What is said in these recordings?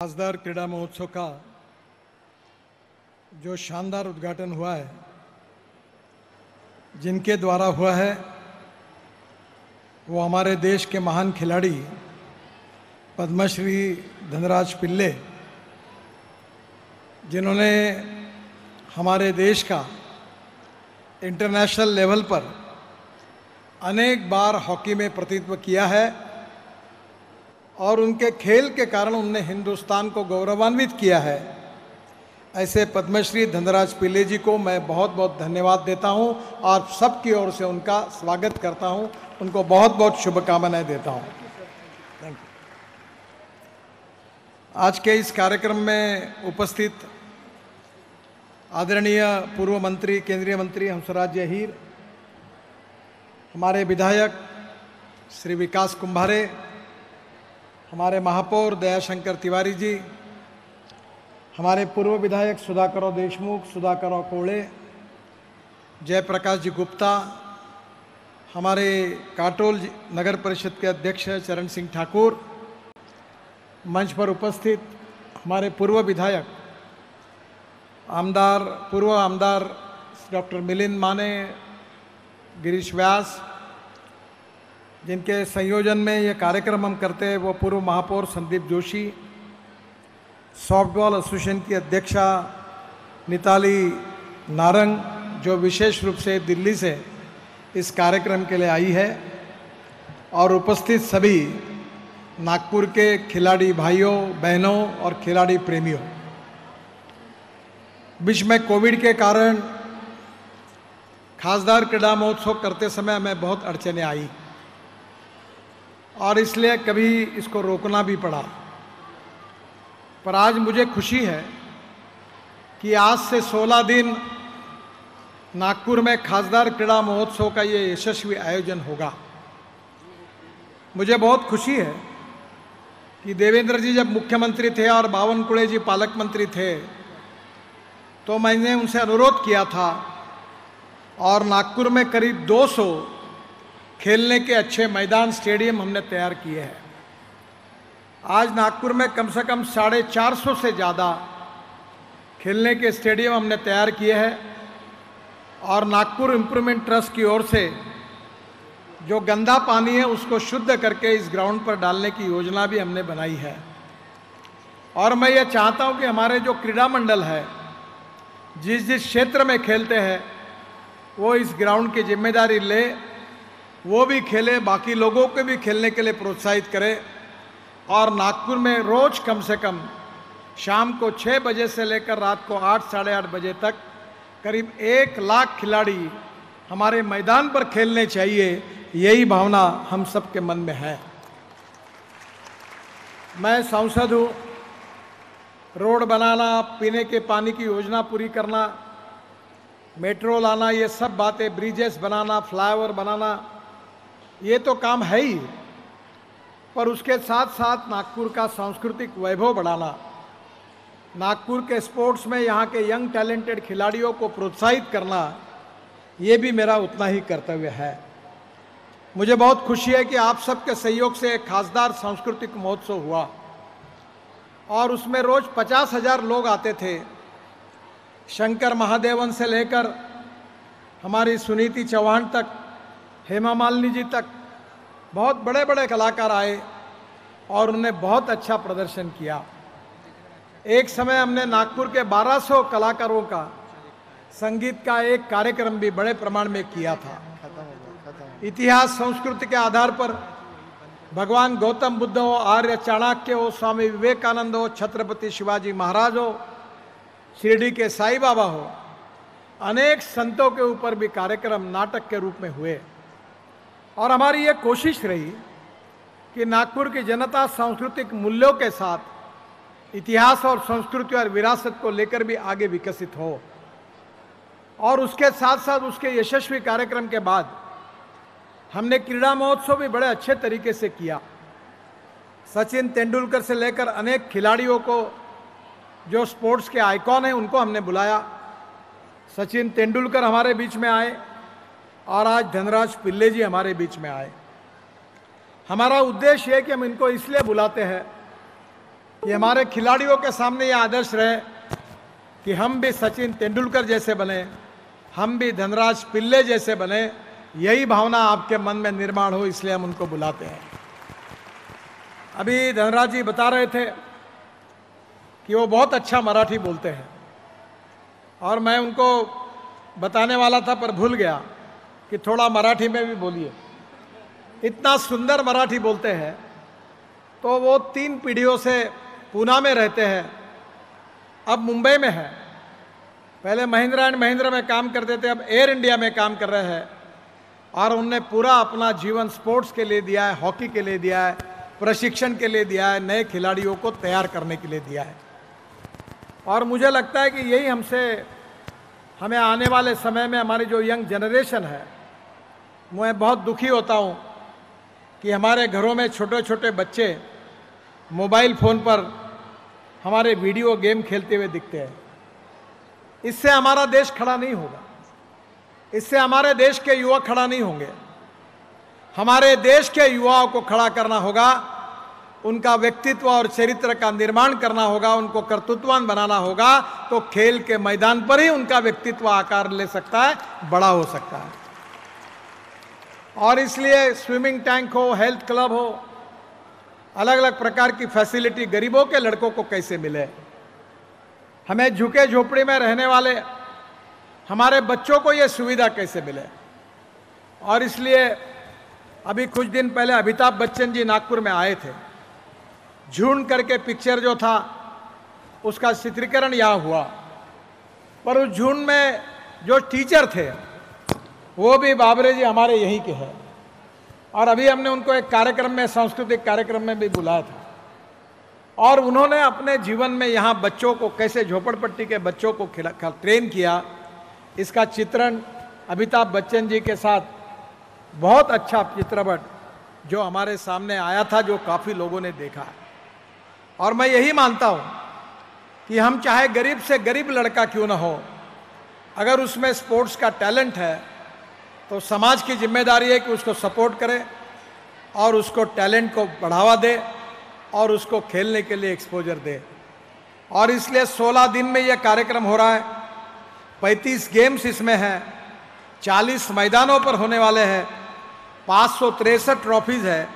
खासदार क्रीड़ा महोत्सव का जो शानदार उद्घाटन हुआ है, जिनके द्वारा हुआ है वो हमारे देश के महान खिलाड़ी पद्मश्री धनराज पिल्ले, जिन्होंने हमारे देश का इंटरनेशनल लेवल पर अनेक बार हॉकी में प्रतिनिधित्व किया है और उनके खेल के कारण उन्होंने हिंदुस्तान को गौरवान्वित किया है। ऐसे पद्मश्री धनराज पिल्ले जी को मैं बहुत बहुत धन्यवाद देता हूं और सबकी ओर से उनका स्वागत करता हूं, उनको बहुत बहुत शुभकामनाएं देता हूं। Thank you. आज के इस कार्यक्रम में उपस्थित आदरणीय पूर्व मंत्री, केंद्रीय मंत्री हंसराज अहीर, हमारे विधायक श्री विकास कुंभारे, हमारे महापौर दयाशंकर तिवारी जी, हमारे पूर्व विधायक सुधाकर देशमुख, सुधाकर कोड़े, जयप्रकाश जी गुप्ता, हमारे काटोल नगर परिषद के अध्यक्ष चरण सिंह ठाकुर, मंच पर उपस्थित हमारे पूर्व विधायक पूर्व आमदार डॉक्टर मिलिंद माने, गिरीश व्यास, जिनके संयोजन में ये कार्यक्रम हम करते हैं, वो पूर्व महापौर संदीप जोशी, सॉफ्टबॉल एसोसिएशन की अध्यक्षा निताली नारंग, जो विशेष रूप से दिल्ली से इस कार्यक्रम के लिए आई है, और उपस्थित सभी नागपुर के खिलाड़ी भाइयों बहनों और खिलाड़ी प्रेमियों। बीच में कोविड के कारण खासदार क्रीड़ा महोत्सव करते समय हमें बहुत अड़चनें आई और इसलिए कभी इसको रोकना भी पड़ा, पर आज मुझे खुशी है कि आज से 16 दिन नागपुर में खासदार क्रीड़ा महोत्सव का ये यशस्वी आयोजन होगा। मुझे बहुत खुशी है कि देवेंद्र जी जब मुख्यमंत्री थे और बावनकुळे जी पालक मंत्री थे, तो मैंने उनसे अनुरोध किया था और नागपुर में करीब 200 खेलने के अच्छे मैदान, स्टेडियम हमने तैयार किए हैं। आज नागपुर में कम से कम 450 से ज़्यादा खेलने के स्टेडियम हमने तैयार किए हैं और नागपुर इम्प्रूवमेंट ट्रस्ट की ओर से जो गंदा पानी है उसको शुद्ध करके इस ग्राउंड पर डालने की योजना भी हमने बनाई है। और मैं ये चाहता हूँ कि हमारे जो क्रीड़ा मंडल है, जिस जिस क्षेत्र में खेलते हैं, वो इस ग्राउंड की जिम्मेदारी ले, वो भी खेले, बाकी लोगों को भी खेलने के लिए प्रोत्साहित करे और नागपुर में रोज कम से कम शाम को 6 बजे से लेकर रात को 8 साढ़े 8 बजे तक करीब 1 लाख खिलाड़ी हमारे मैदान पर खेलने चाहिए। यही भावना हम सबके मन में है। मैं सांसद हूँ, रोड बनाना, पीने के पानी की योजना पूरी करना, मेट्रो लाना, ये सब बातें, ब्रिजेस बनाना, फ्लाईओवर बनाना, ये तो काम है ही, पर उसके साथ साथ नागपुर का सांस्कृतिक वैभव बढ़ाना, नागपुर के स्पोर्ट्स में यहाँ के यंग टैलेंटेड खिलाड़ियों को प्रोत्साहित करना, ये भी मेरा उतना ही कर्तव्य है। मुझे बहुत खुशी है कि आप सबके सहयोग से एक खासदार सांस्कृतिक महोत्सव हुआ और उसमें रोज 50,000 लोग आते थे। शंकर महादेवन से लेकर हमारी सुनीति चौहान तक, हेमा मालिनी जी तक, बहुत बड़े बड़े कलाकार आए और उन्होंने बहुत अच्छा प्रदर्शन किया। एक समय हमने नागपुर के 1200 कलाकारों का संगीत का एक कार्यक्रम भी बड़े प्रमाण में किया था। इतिहास संस्कृति के आधार पर भगवान गौतम बुद्ध हो, आर्य चाणक्य हो, स्वामी विवेकानंद हो, छत्रपति शिवाजी महाराज हो, शिरडी के साईं बाबा हो, अनेक संतों के ऊपर भी कार्यक्रम नाटक के रूप में हुए। और हमारी ये कोशिश रही कि नागपुर की जनता सांस्कृतिक मूल्यों के साथ इतिहास और संस्कृति और विरासत को लेकर भी आगे विकसित हो। और उसके साथ साथ उसके यशस्वी कार्यक्रम के बाद हमने क्रीड़ा महोत्सव भी बड़े अच्छे तरीके से किया। सचिन तेंदुलकर से लेकर अनेक खिलाड़ियों को, जो स्पोर्ट्स के आइकॉन हैं, उनको हमने बुलाया। सचिन तेंदुलकर हमारे बीच में आए और आज धनराज पिल्ले जी हमारे बीच में आए। हमारा उद्देश्य है कि हम इनको इसलिए बुलाते हैं कि हमारे खिलाड़ियों के सामने ये आदर्श रहे कि हम भी सचिन तेंदुलकर जैसे बने, हम भी धनराज पिल्ले जैसे बने। यही भावना आपके मन में निर्माण हो, इसलिए हम उनको बुलाते हैं। अभी धनराज जी बता रहे थे कि वो बहुत अच्छा मराठी बोलते हैं, और मैं उनको बताने वाला था पर भूल गया कि थोड़ा मराठी में भी बोलिए। इतना सुंदर मराठी बोलते हैं। तो वो 3 पीढ़ियों से पूना में रहते हैं, अब मुंबई में है। पहले महिंद्रा एंड महिंद्रा में काम करते थे, अब एयर इंडिया में काम कर रहे हैं। और उनने पूरा अपना जीवन स्पोर्ट्स के लिए दिया है, हॉकी के लिए दिया है, प्रशिक्षण के लिए दिया है, नए खिलाड़ियों को तैयार करने के लिए दिया है। और मुझे लगता है कि यही हमें आने वाले समय में हमारी जो यंग जनरेशन है, मैं बहुत दुखी होता हूँ कि हमारे घरों में छोटे छोटे बच्चे मोबाइल फ़ोन पर हमारे वीडियो गेम खेलते हुए दिखते हैं। इससे हमारा देश खड़ा नहीं होगा, इससे हमारे देश के युवा खड़ा नहीं होंगे। हमारे देश के युवाओं को खड़ा करना होगा, उनका व्यक्तित्व और चरित्र का निर्माण करना होगा, उनको कर्तृत्ववान बनाना होगा। तो खेल के मैदान पर ही उनका व्यक्तित्व आकार ले सकता है, बड़ा हो सकता है। और इसलिए स्विमिंग टैंक हो, हेल्थ क्लब हो, अलग अलग प्रकार की फैसिलिटी गरीबों के लड़कों को कैसे मिले, हमें झुके झोपड़ी में रहने वाले हमारे बच्चों को ये सुविधा कैसे मिले। और इसलिए अभी कुछ दिन पहले अमिताभ बच्चन जी नागपुर में आए थे। झूंड करके पिक्चर जो था उसका चित्रीकरण यहाँ हुआ, पर उस झूंड में जो टीचर थे वो भी बाबरे जी हमारे यहीं के हैं। और अभी हमने उनको एक कार्यक्रम में, सांस्कृतिक कार्यक्रम में भी बुलाया था, और उन्होंने अपने जीवन में यहाँ बच्चों को कैसे, झोपड़पट्टी के बच्चों को ट्रेन किया, इसका चित्रण अमिताभ बच्चन जी के साथ बहुत अच्छा चित्रपट जो हमारे सामने आया था, जो काफ़ी लोगों ने देखा है। और मैं यही मानता हूँ कि हम चाहे गरीब से गरीब लड़का क्यों ना हो, अगर उसमें स्पोर्ट्स का टैलेंट है तो समाज की जिम्मेदारी है कि उसको सपोर्ट करे और उसको टैलेंट को बढ़ावा दे और उसको खेलने के लिए एक्सपोजर दे। और इसलिए 16 दिन में यह कार्यक्रम हो रहा है। 35 गेम्स इसमें हैं, 40 मैदानों पर होने वाले हैं, 563 ट्रॉफीज है,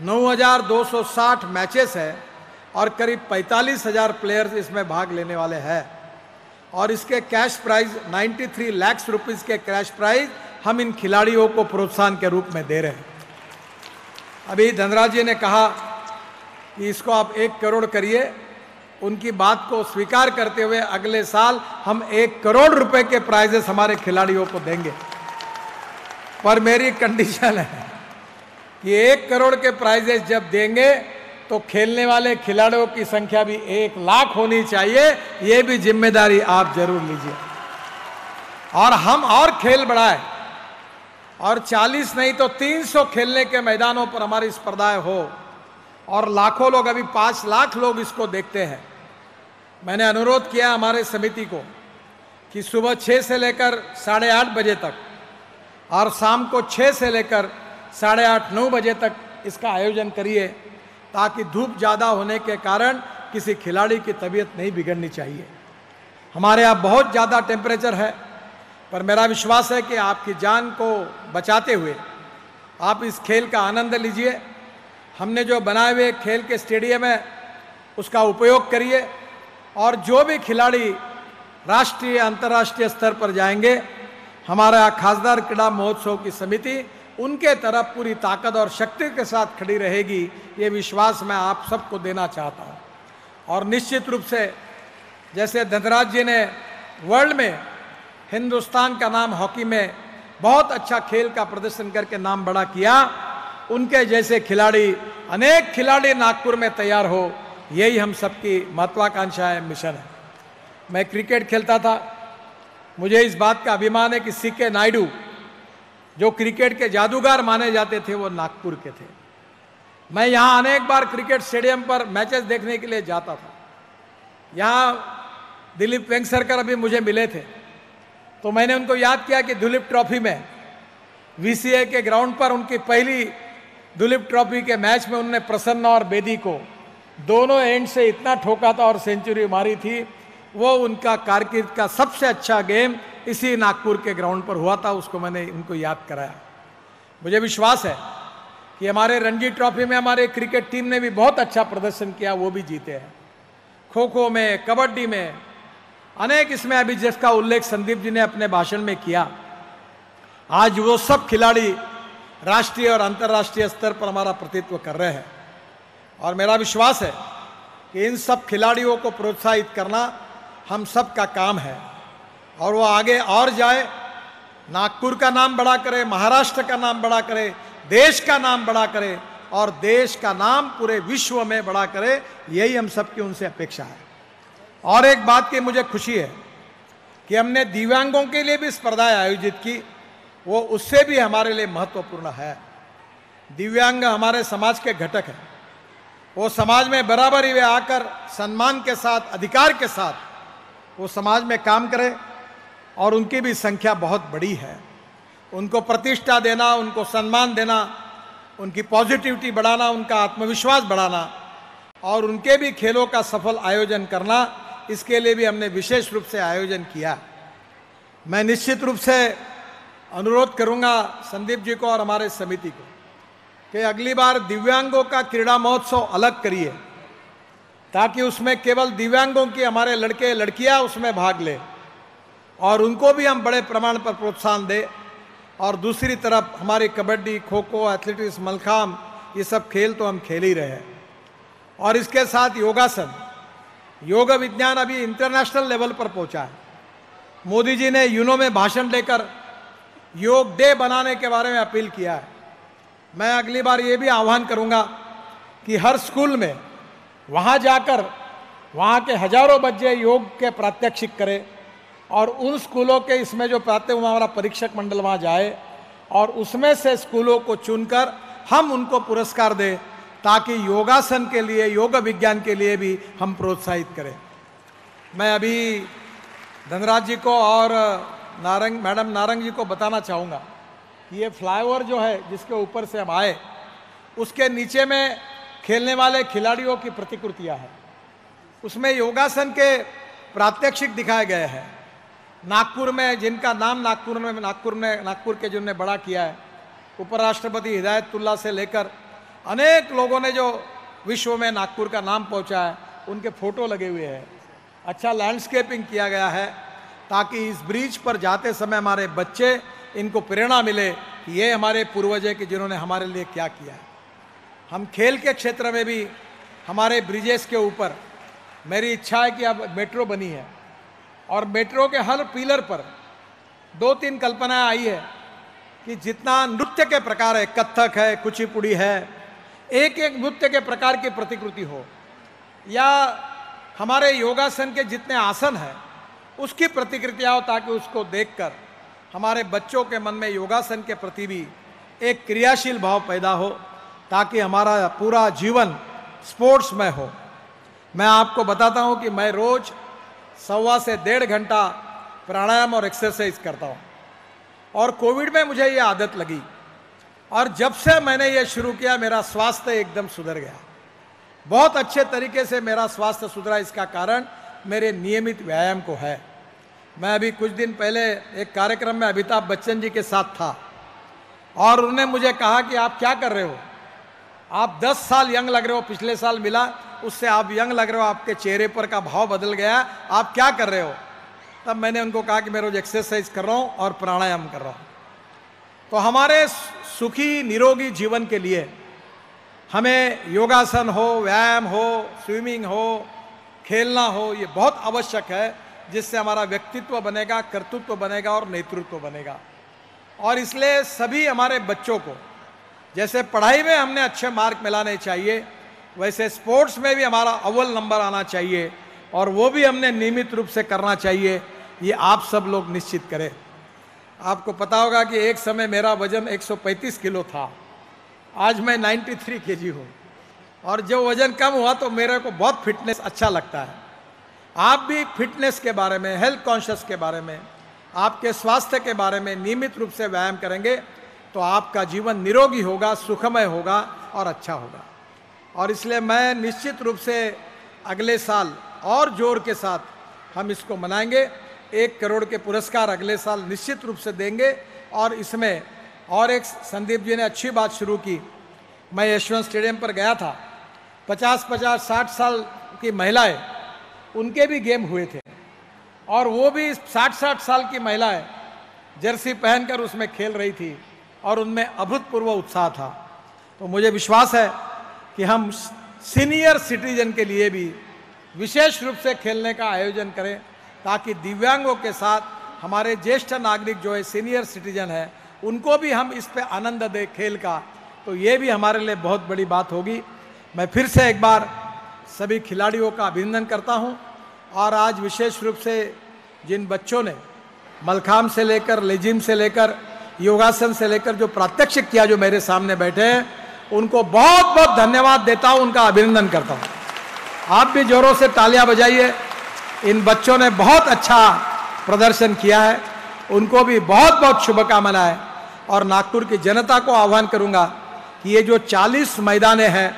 9,260 मैचेस है और करीब 45,000 प्लेयर्स इसमें भाग लेने वाले हैं। और इसके कैश प्राइज 93 लाख रुपीस के कैश प्राइज हम इन खिलाड़ियों को प्रोत्साहन के रूप में दे रहे हैं। अभी धनराज जी ने कहा कि इसको आप 1 करोड़ करिए। उनकी बात को स्वीकार करते हुए अगले साल हम 1 करोड़ रुपए के प्राइजेस हमारे खिलाड़ियों को देंगे। पर मेरी कंडीशन है कि 1 करोड़ के प्राइजेस जब देंगे तो खेलने वाले खिलाड़ियों की संख्या भी 1 लाख होनी चाहिए। ये भी जिम्मेदारी आप जरूर लीजिए और हम और खेल बढ़ाएं और 40 नहीं तो 300 खेलने के मैदानों पर हमारी स्पर्धाएं हो और लाखों लोग, अभी 5 लाख लोग इसको देखते हैं। मैंने अनुरोध किया हमारे समिति को कि सुबह 6 से लेकर 8:30 बजे तक और शाम को 6 से लेकर 8:30-9 बजे तक इसका आयोजन करिए, ताकि धूप ज़्यादा होने के कारण किसी खिलाड़ी की तबीयत नहीं बिगड़नी चाहिए। हमारे यहाँ बहुत ज़्यादा टेम्परेचर है, पर मेरा विश्वास है कि आपकी जान को बचाते हुए आप इस खेल का आनंद लीजिए। हमने जो बनाए हुए खेल के स्टेडियम है उसका उपयोग करिए और जो भी खिलाड़ी राष्ट्रीय अंतर्राष्ट्रीय स्तर पर जाएंगे, हमारा खासदार क्रीड़ा महोत्सव की समिति उनके तरफ पूरी ताकत और शक्ति के साथ खड़ी रहेगी। ये विश्वास मैं आप सबको देना चाहता हूँ। और निश्चित रूप से जैसे धनराज जी ने वर्ल्ड में हिंदुस्तान का नाम हॉकी में बहुत अच्छा खेल का प्रदर्शन करके नाम बड़ा किया, उनके जैसे खिलाड़ी, अनेक खिलाड़ी नागपुर में तैयार हो, यही हम सबकी महत्वाकांक्षा है, मिशन है। मैं क्रिकेट खेलता था, मुझे इस बात का अभिमान है कि सीके नायडू जो क्रिकेट के जादूगर माने जाते थे वो नागपुर के थे। मैं यहाँ अनेक बार क्रिकेट स्टेडियम पर मैचेस देखने के लिए जाता था। यहाँ दिलीप वेंगसरकर अभी मुझे मिले थे, तो मैंने उनको याद किया कि दुलीप ट्रॉफी में वीसीए के ग्राउंड पर उनकी पहली दुलीप ट्रॉफी के मैच में उन्होंने प्रसन्ना और बेदी को दोनों एंड से इतना ठोका था और सेंचुरी मारी थी, वो उनका कारकिर्द का सबसे अच्छा गेम इसी नागपुर के ग्राउंड पर हुआ था। उसको मैंने उनको याद कराया। मुझे विश्वास है कि हमारे रणजी ट्रॉफी में हमारे क्रिकेट टीम ने भी बहुत अच्छा प्रदर्शन किया, वो भी जीते हैं। खो खो में, कबड्डी में अनेक, इसमें अभी जिसका उल्लेख संदीप जी ने अपने भाषण में किया, आज वो सब खिलाड़ी राष्ट्रीय और अंतर्राष्ट्रीय स्तर पर हमारा प्रतिनिधित्व कर रहे हैं। और मेरा विश्वास है कि इन सब खिलाड़ियों को प्रोत्साहित करना हम सब का काम है, और वो आगे और जाए, नागपुर का नाम बड़ा करे, महाराष्ट्र का नाम बड़ा करे, देश का नाम बड़ा करे और देश का नाम पूरे विश्व में बड़ा करे। यही हम सबकी उनसे अपेक्षा है। और एक बात की मुझे खुशी है कि हमने दिव्यांगों के लिए भी स्पर्धाएं आयोजित की, वो उससे भी हमारे लिए महत्वपूर्ण है। दिव्यांग हमारे समाज के घटक हैं, वो समाज में बराबरी वे आकर सम्मान के साथ, अधिकार के साथ वो समाज में काम करें, और उनकी भी संख्या बहुत बड़ी है। उनको प्रतिष्ठा देना, उनको सम्मान देना, उनकी पॉजिटिविटी बढ़ाना, उनका आत्मविश्वास बढ़ाना और उनके भी खेलों का सफल आयोजन करना, इसके लिए भी हमने विशेष रूप से आयोजन किया। मैं निश्चित रूप से अनुरोध करूंगा संदीप जी को और हमारे समिति को कि अगली बार दिव्यांगों का क्रीड़ा महोत्सव अलग करिए, ताकि उसमें केवल दिव्यांगों की हमारे लड़के लड़कियां उसमें भाग लें और उनको भी हम बड़े प्रमाण पर प्रोत्साहन दें। और दूसरी तरफ हमारी कबड्डी, खो खो, एथलेटिक्स, मलखाम, ये सब खेल तो हम खेल ही रहे हैं। और इसके साथ योगासन, योग विज्ञान अभी इंटरनेशनल लेवल पर पहुंचा है। मोदी जी ने यूनो में भाषण देकर योग डे बनाने के बारे में अपील किया है। मैं अगली बार ये भी आह्वान करूंगा कि हर स्कूल में वहाँ जाकर वहाँ के हजारों बच्चे योग के प्रात्यक्षिक करें, और उन स्कूलों के इसमें जो हमारा परीक्षक मंडल वहाँ जाए और उसमें से स्कूलों को चुनकर हम उनको पुरस्कार दें, ताकि योगासन के लिए, योग विज्ञान के लिए भी हम प्रोत्साहित करें। मैं अभी धनराज जी को और मैडम नारंग जी को बताना चाहूँगा कि ये फ्लाईओवर जो है जिसके ऊपर से हम आए, उसके नीचे में खेलने वाले खिलाड़ियों की प्रतिकृतियाँ हैं। उसमें योगासन के प्रात्यक्षिक दिखाए गए हैं। नागपुर में जिनका नाम नागपुर के जिन्होंने बड़ा किया है, उपराष्ट्रपति हिदायतुल्ला से लेकर अनेक लोगों ने जो विश्व में नागपुर का नाम पहुंचा है, उनके फोटो लगे हुए हैं। अच्छा लैंडस्केपिंग किया गया है, ताकि इस ब्रिज पर जाते समय हमारे बच्चे, इनको प्रेरणा मिले कि ये हमारे पूर्वज हैं कि जिन्होंने हमारे लिए क्या किया है। हम खेल के क्षेत्र में भी हमारे ब्रिजेस के ऊपर, मेरी इच्छा है कि अब मेट्रो बनी है और मेट्रो के हर पिलर पर 2-3 कल्पनाएं आई है कि जितना नृत्य के प्रकार है, कथक है, कुचिपुड़ी है, एक एक नृत्य के प्रकार की प्रतिकृति हो, या हमारे योगासन के जितने आसन हैं उसकी प्रतिकृतियां हो, ताकि उसको देखकर हमारे बच्चों के मन में योगासन के प्रति भी एक क्रियाशील भाव पैदा हो, ताकि हमारा पूरा जीवन स्पोर्ट्समय हो। मैं आपको बताता हूं कि मैं रोज 1.25 से 1.5 घंटा प्राणायाम और एक्सरसाइज करता हूं, और कोविड में मुझे ये आदत लगी, और जब से मैंने ये शुरू किया मेरा स्वास्थ्य एकदम सुधर गया। बहुत अच्छे तरीके से मेरा स्वास्थ्य सुधरा। इसका कारण मेरे नियमित व्यायाम को है। मैं अभी कुछ दिन पहले एक कार्यक्रम में अमिताभ बच्चन जी के साथ था, और उन्होंने मुझे कहा कि आप क्या कर रहे हो, आप 10 साल यंग लग रहे हो, पिछले साल मिला उससे आप यंग लग रहे हो, आपके चेहरे पर का भाव बदल गया, आप क्या कर रहे हो। तब मैंने उनको कहा कि मैं रोज एक्सरसाइज कर रहा हूँ और प्राणायाम कर रहा हूँ। तो हमारे सुखी निरोगी जीवन के लिए हमें योगासन हो, व्यायाम हो, स्विमिंग हो, खेलना हो, ये बहुत आवश्यक है, जिससे हमारा व्यक्तित्व बनेगा, कर्तृत्व बनेगा और नेतृत्व बनेगा। और इसलिए सभी हमारे बच्चों को, जैसे पढ़ाई में हमने अच्छे मार्क मिलाने चाहिए, वैसे स्पोर्ट्स में भी हमारा अव्वल नंबर आना चाहिए, और वो भी हमने नियमित रूप से करना चाहिए। ये आप सब लोग निश्चित करें। आपको पता होगा कि एक समय मेरा वजन 135 किलो था, आज मैं 93 kg हूँ, और जो वजन कम हुआ तो मेरे को बहुत फिटनेस अच्छा लगता है। आप भी फिटनेस के बारे में, हेल्थ कॉन्शियस के बारे में, आपके स्वास्थ्य के बारे में नियमित रूप से व्यायाम करेंगे तो आपका जीवन निरोगी होगा, सुखमय होगा और अच्छा होगा। और इसलिए मैं निश्चित रूप से अगले साल और जोर के साथ हम इसको मनाएंगे। 1 करोड़ के पुरस्कार अगले साल निश्चित रूप से देंगे। और इसमें और एक संदीप जी ने अच्छी बात शुरू की। मैं यशवंत स्टेडियम पर गया था, 50-50, 60 साल की महिलाएं, उनके भी गेम हुए थे और वो भी 60-60 साल की महिलाएं जर्सी पहनकर उसमें खेल रही थी और उनमें अभूतपूर्व उत्साह था। तो मुझे विश्वास है कि हम सीनियर सिटीजन के लिए भी विशेष रूप से खेलने का आयोजन करें, ताकि दिव्यांगों के साथ हमारे ज्येष्ठ नागरिक जो है सीनियर सिटीजन है, उनको भी हम इस पे आनंद दें खेल का। तो ये भी हमारे लिए बहुत बड़ी बात होगी। मैं फिर से एक बार सभी खिलाड़ियों का अभिनंदन करता हूं। और आज विशेष रूप से जिन बच्चों ने मलखांब से लेकर, लेजिम से लेकर, योगासन से लेकर जो प्रात्यक्षिक किया, जो मेरे सामने बैठे हैं, उनको बहुत बहुत धन्यवाद देता हूं, उनका अभिनंदन करता हूं। आप भी जोरों से तालियां बजाइए। इन बच्चों ने बहुत अच्छा प्रदर्शन किया है, उनको भी बहुत बहुत शुभकामनाएं। और नागपुर की जनता को आह्वान करूंगा कि ये जो 40 मैदाने हैं,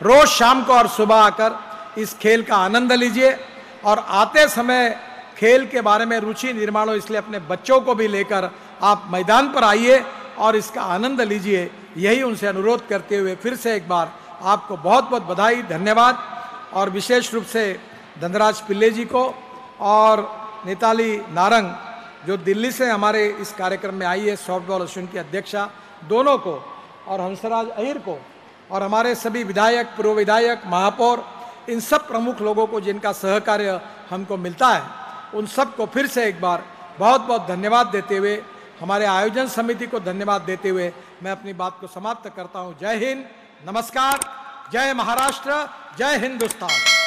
रोज शाम को और सुबह आकर इस खेल का आनंद लीजिए। और आते समय खेल के बारे में रुचि निर्माण हो, इसलिए अपने बच्चों को भी लेकर आप मैदान पर आइए और इसका आनंद लीजिए। यही उनसे अनुरोध करते हुए फिर से एक बार आपको बहुत बहुत बधाई, धन्यवाद। और विशेष रूप से धनराज पिल्ले जी को और नेताली नारंग जो दिल्ली से हमारे इस कार्यक्रम में आई है, सॉफ्टबॉल एसोसिएशन की अध्यक्षा, दोनों को, और हंसराज अहिर को, और हमारे सभी विधायक, पूर्व विधायक, महापौर, इन सब प्रमुख लोगों को जिनका सहकार्य हमको मिलता है, उन सब को फिर से एक बार बहुत बहुत धन्यवाद देते हुए, हमारे आयोजन समिति को धन्यवाद देते हुए मैं अपनी बात को समाप्त करता हूं। जय हिंद, नमस्कार, जय महाराष्ट्र, जय हिंदुस्तान।